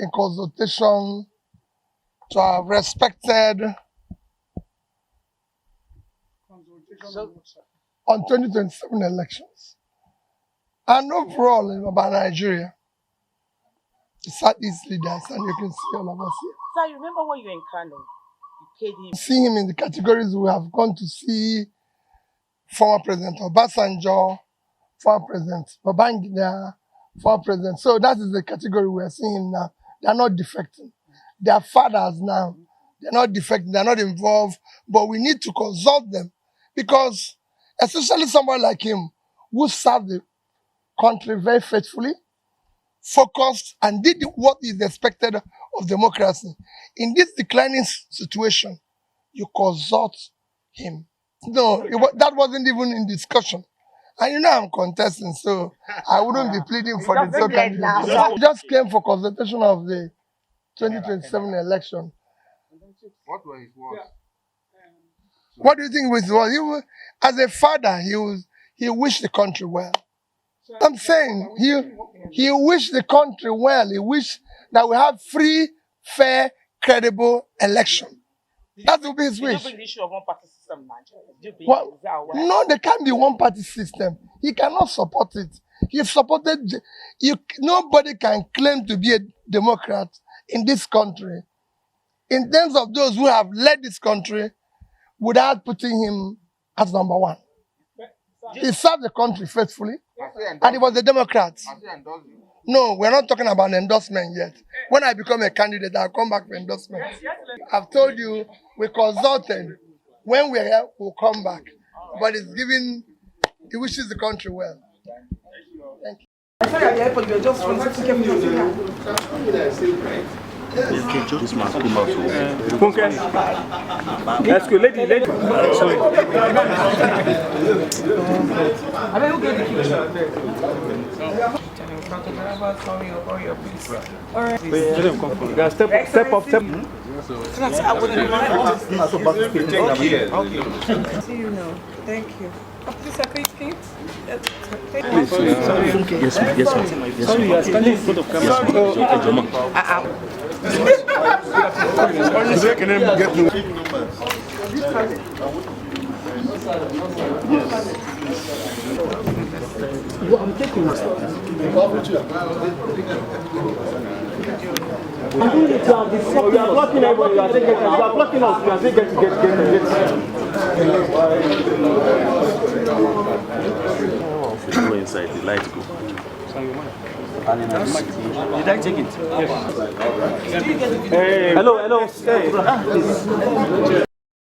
in consultation to have respected on 2027 elections. And overall about Nigeria, the Southeast leaders, and you can see all of us here. Sir, you remember when you were in Kano? You paid him. See him in the categories we have gone to see former President Obasanjo, former President Babangida, former President. So that is the category we are seeing him now. They are not defecting. They are fathers now. They are not defecting. They are not involved. But we need to consult them because especially someone like him who served the country very faithfully, focused, and did what is expected of democracy. In this declining situation, you consult him. No, that wasn't even in discussion. And you know I'm contesting, so I wouldn't be pleading for the third candidate. I just came for consultation of the 2027 election. What were his words? What do you think was his words? As a father, he wished the country well. I'm saying he wished the country well. He wished that we have free, fair, credible election. That will be his wish. The issue of one-party system in Nigeria. Well, no, there can't be one-party system. He cannot support it. He supported. Nobody can claim to be a Democrat in this country, in terms of those who have led this country, without putting him as number one. He served the country faithfully, and he was a Democrat. No, we're not talking about an endorsement yet. When I become a candidate, I'll come back for endorsement. I've told you, we consulted. When we're here, we'll come back. But it's giving, he wishes the country well. Thank you. I saw you at the airport, you were just wanting to get me. This man come out. Let's go, lady. Sorry. I mean, who gave the picture? All right. Wait, step up. I wouldn't mind. See you now. Thank you. Please, can you Yes, ma'am. Sorry, you are standing in front of camera. I'm taking it. You are blocking everybody. You are blocking us. You are saying Go inside. The lights go. Did I take it? Yes. Hey. Hello. Hey.